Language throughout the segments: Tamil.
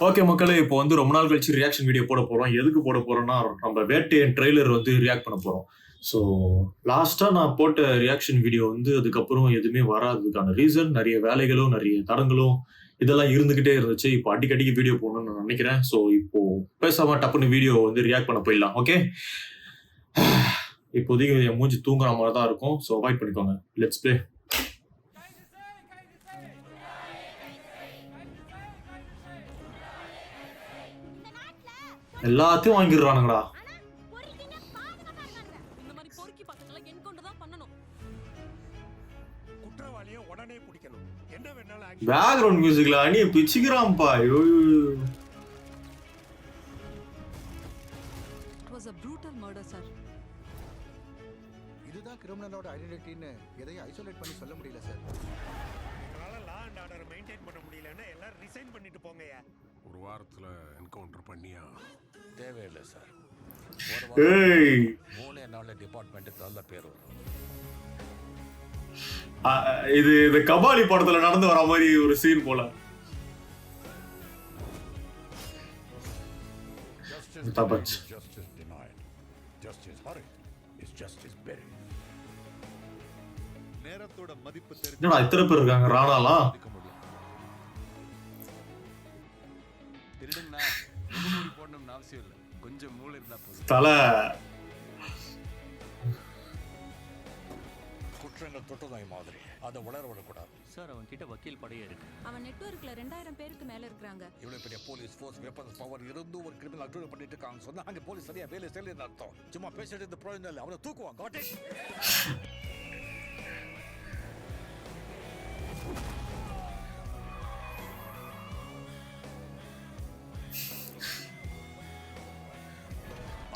ஓகே மக்களே, இப்போ வந்து ரொம்ப நாள் கழிச்சு ரியாக்ஷன் வீடியோ போட போறோம். எதுக்கு போட போறோம்னா, நம்ம வேட்டையன் ட்ரெய்லர் வந்து ரியாக்ட் பண்ண போறோம். ஸோ லாஸ்டா நான் போட்ட ரியாக்ஷன் வீடியோ வந்து அதுக்கப்புறம் எதுவுமே வராததுக்கான ரீசன் நிறைய வேலைகளும், நிறைய தடங்களும் இதெல்லாம் இருந்துகிட்டே இருந்துச்சு. இப்போ அடிக்கடிக்கு வீடியோ போடணும்னு நான் நினைக்கிறேன். ஸோ இப்போ பேசாம டப்புன்னு வீடியோ வந்து ரியாக்ட் பண்ண போயிடலாம். ஓகே, இப்போதைக்கு என் மூஞ்சி தூங்குற மாதிரி தான் இருக்கும். ஸோ அவாய்ட் பண்ணிக்கோங்க. Let's play. எல்லாத்தையும் வாங்கிடுறானுங்கடா. பேக்ரவுண்ட் மியூசிக்ல அணிய பிச்சுக்கிறான்ப்பா. ஐயோ, இதுதான் கிரிமினலோட ஐடென்டிட்டின்னு எதையும் ஐசோலேட் பண்ணி சொல்ல முடியல சார். உங்களால லா அண்ட் ஆர்டர் மெயின்டைன் பண்ண முடியலன்னா எல்லாரும் ரிசைன் பண்ணிட்டு போங்கயா. ஒரு வாரத்துல என்கவுண்டர் பண்ணியா? தேவையில்லை சார். ஏய், 3 நாள்ல டிபார்ட்மெண்ட்டுக்கு நல்ல பேர் வரும். இது இந்த கபாலி படத்துல நடந்து வர மாதிரி ஒரு சீன் போல. நேரத்தோட மதிப்பு தெரிஞ்சு என்னடா இத்தனை பேர் இருக்காங்க? ராணாலாம் திருடுனா போடணும்னு அவசியம் இல்லை, கொஞ்சம் மூளை இருந்தா போதும். தலை குற்றங்கள் தொட்டதாய் மாதிரி அதை வளர விடக்கூடாது சார். அவன் கிட்ட வக்கீல் படையே இருக்கு. அவன் நெட்வொர்க்ல 2000 பேருக்கு மேல இருக்காங்க. இவ்வளவு பெரிய போலீஸ் ஃபோர்ஸ் வெப்பன்ஸ் பவர் இருந்து ஒரு கிரிமினல் அக்யூஸ் பண்ணிட்டு இருக்காங்க சொன்னா அங்க போலீஸ் சரியா வேலை செய்யலன்னு அர்த்தம். சும்மா பேசிட்டு இந்த ப்ரோஜனம் இல்லை, அவனை தூக்குவாங்க. Got it.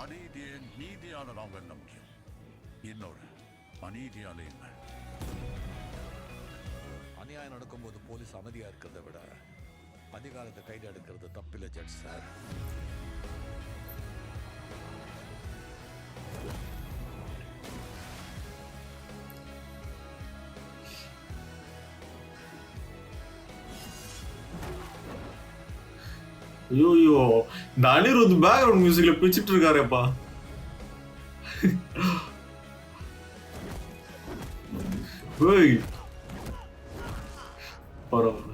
அநீதியை நீதியால நாம் வெல்ல முடியும். இன்னொரு அநீதியால இல்லை. அநியாயம் நடக்கும்போது போலீஸ் அமைதியா இருக்கிறத விட அதிகாரத்தை கைது எடுக்கிறது தப்பில்லை ஜட்ஜ் சார். ஐயோ, இந்த அனிருத் பேக்ரவுண்ட் மியூசிக்ல பிடிச்சிட்டு இருக்காருப்பா. ஏய், பரவாயில்ல.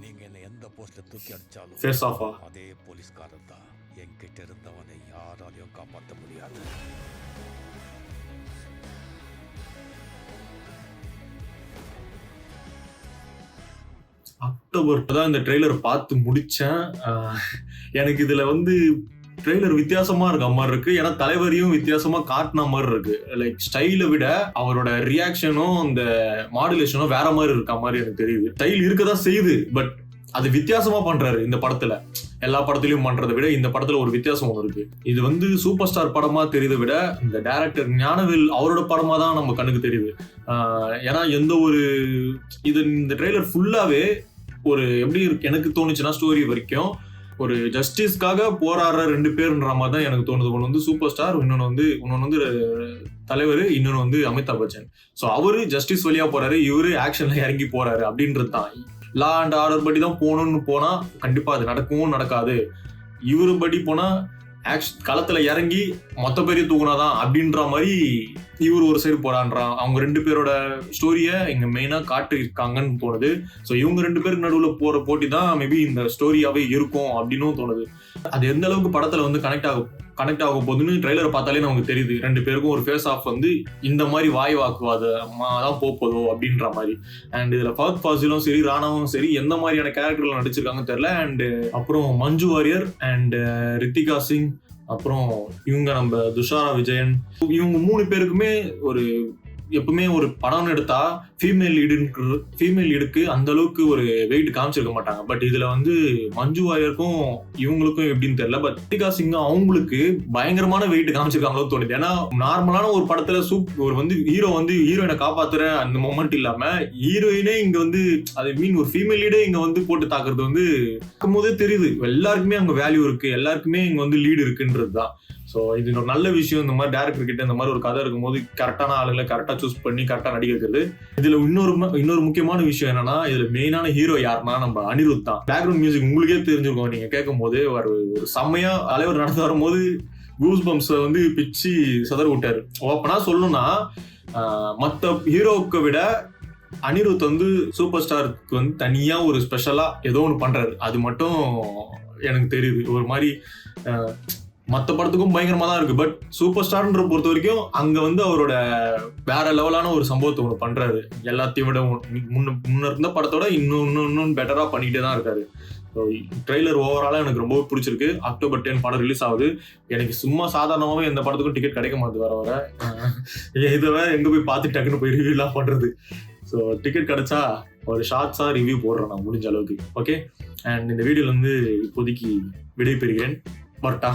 நீங்க என்ன எந்த போஸ்ட்ல தூக்கி அடிச்சாலும் ஃபேஸ் ஆஃபா அதே போலீஸ்காரன் தான். என்கிட்ட இருந்தவனை யாராலையும் காப்பாற்ற முடியாது. அக்டோபர் தான் இந்த ட்ரெய்லர் பார்த்து முடிச்சேன். எனக்கு இதுல வந்து ட்ரெய்லர் வித்தியாசமா இருக்க மாதிரி இருக்கு. ஏன்னா தலைவரையும் வித்தியாசமா காட்டின மாதிரி இருக்கு. லைக் ஸ்டைலை விட அவரோட ரியாக்ஷனும் இந்த மாடுலேஷனும் வேற மாதிரி இருக்க மாதிரி எனக்கு தெரியுது. ஸ்டைல் இருக்கதான் செய்யுது, பட் அது வித்தியாசமா பண்றாரு இந்த படத்துல. எல்லா படத்திலயும் பண்றதை விட இந்த படத்துல ஒரு வித்தியாசம் ஒன்று இருக்கு. இது வந்து சூப்பர் ஸ்டார் படமா தெரியுதை விட இந்த டைரக்டர் ஞானவேல் அவரோட படமா தான் நம்ம கண்ணுக்கு தெரியுது. ஏன்னா எந்த ஒரு இந்த ட்ரெய்லர் ஃபுல்லாவே ஒரு எப்படி எனக்கு தோணுச்சுன்னா, ஸ்டோரி வரைக்கும் ஒரு ஜஸ்டிஸ்க்காக போராடுற 2 பேருன்ற மாதிரி தான் எனக்கு தோணுது. ஒன்று வந்து சூப்பர் ஸ்டார், இன்னொன்று வந்து தலைவர், இன்னொன்று வந்து அமிதாப் பச்சன். ஸோ அவரு ஜஸ்டிஸ் வழியா போறாரு, இவரு ஆக்ஷன்ல இறங்கி போறாரு அப்படின்றது தான். லா அண்ட் ஆர்டர் படி தான் போகணும்னு போனா கண்டிப்பா அது நடக்கவும் நடக்காது. இவரு படி போனா களத்துல இறங்கி மொத்த பேரையும் தூக்குனாதான் அப்படின்ற மாதிரி இவர் ஒரு சைடு போறான்றான். அவங்க 2 பேரோட ஸ்டோரிய இங்க மெயினா காட்டிருக்காங்கன்னு தோணுது. ஸோ இவங்க 2 பேருக்கு நடுவில் போற போட்டி தான் மேபி இந்த ஸ்டோரியாவே இருக்கும் அப்படின்னு தோணுது. அது எந்த அளவுக்கு படத்துல வந்து கனெக்ட் ஆக போகுதுன்னு ட்ரெய்லரை பார்த்தாலே நமக்கு தெரியுது. 2 பேருக்கும் ஒரு ஃபேஸ் ஆஃப் வந்து இந்த மாதிரி வாய் வாக்குவாதமா தான் போதோ அப்படின்ற மாதிரி. அண்ட் இதுல ஃபஹத் ஃபாசிலும் சரி, ராணாவும் சரி, எந்த மாதிரியான கேரக்டர்ல நடிச்சிருக்காங்கன்னு தெரியல. அண்ட் அப்புறம் மஞ்சு வாரியர் அண்ட் ரித்திகா சிங், அப்புறம் இவங்க நம்ம துஷாரா விஜயன், இவங்க 3 பேருக்குமே ஒரு எப்பவுமே ஒரு படம் எடுத்தா ஃபீமேல் லீடுக்கு அந்த அளவுக்கு ஒரு வெயிட் காமிச்சிருக்க மாட்டாங்க. பட் இதுல வந்து மஞ்சு வாரியருக்கும் இவங்களுக்கும் எப்படின்னு தெரியல, பட் ரித்திகா சிங் அவங்களுக்கு பயங்கரமான வெயிட் காமிச்சிருக்காங்களோ தோணுது. ஏன்னா நார்மலான ஒரு படத்துல ஒரு வந்து ஹீரோ வந்து ஹீரோயினை காப்பாத்துற அந்த மொமெண்ட் இல்லாம ஹீரோயினே இங்க வந்து ஒரு ஃபீமேல் லீடே இங்க வந்து போட்டு தாக்குறது வந்து பார்க்கும் போதே தெரியுது எல்லாருக்குமே அங்க வேல்யூ இருக்கு, எல்லாருக்குமே இங்க வந்து லீடு இருக்குன்றது தான். ஸோ இது ஒரு நல்ல விஷயம். இந்த மாதிரி டேரக்டர் கிட்ட இந்த மாதிரி ஒரு கதை இருக்கும்போது கரெக்டான ஆளுங்களை கரெக்டாக சூஸ் பண்ணி கரெக்டாக நடிக்க வைக்கிறது. இதுல இன்னொரு முக்கியமான விஷயம் என்னன்னா, இதுல மெயினான ஹீரோ யாருன்னா நம்ம அனிருத் தான். பேக்ரவுண்ட் மியூசிக் உங்களுக்கே தெரிஞ்சிருக்கும், நீங்க கேட்கும் போது ஒரு செம்மையா தலைவர் நடந்து வரும்போது கூஸ் பம்ப்ஸை வந்து பிச்சு சதற விட்டாரு. ஓப்பனா சொல்லணும்னா மற்ற ஹீரோவுக்கு விட அனிருத் வந்து சூப்பர் ஸ்டாருக்கு வந்து தனியா ஒரு ஸ்பெஷலா ஏதோ ஒன்று பண்றாரு. அது மட்டும் எனக்கு தெரியுது. ஒரு மாதிரி மற்ற படத்துக்கும் பயங்கரமா தான் இருக்கு. பட் சூப்பர் ஸ்டார்ன்ற பொறுத்த வரைக்கும் அங்க வந்து அவரோட வேற லெவலான ஒரு சம்பவத்தை ஒன்று பண்றாரு. எல்லாத்தையும் விட முன்ன இருந்த படத்தோட இன்னும் பெட்டரா பண்ணிக்கிட்டே தான் இருக்காரு. ட்ரெய்லர் ஓவராலா எனக்கு ரொம்ப பிடிச்சிருக்கு. October 10 படம் ரிலீஸ் ஆகுது. எனக்கு சும்மா சாதாரணமாவே எந்த படத்துக்கும் டிக்கெட் கிடைக்க மாட்டுது வர இதை வேற எங்க போய் பார்த்து டக்குன்னு போய் ரிவ்யூ எல்லாம் பண்றது. ஸோ டிக்கெட் கிடைச்சா ஒரு ஷார்ட்ஸா ரிவ்யூ போடுறேன் நான் முடிஞ்ச அளவுக்கு. ஓகே, அண்ட் இந்த வீடியோல வந்து இப்போதைக்கு விடை பெறுகிறேன். வரட்டா.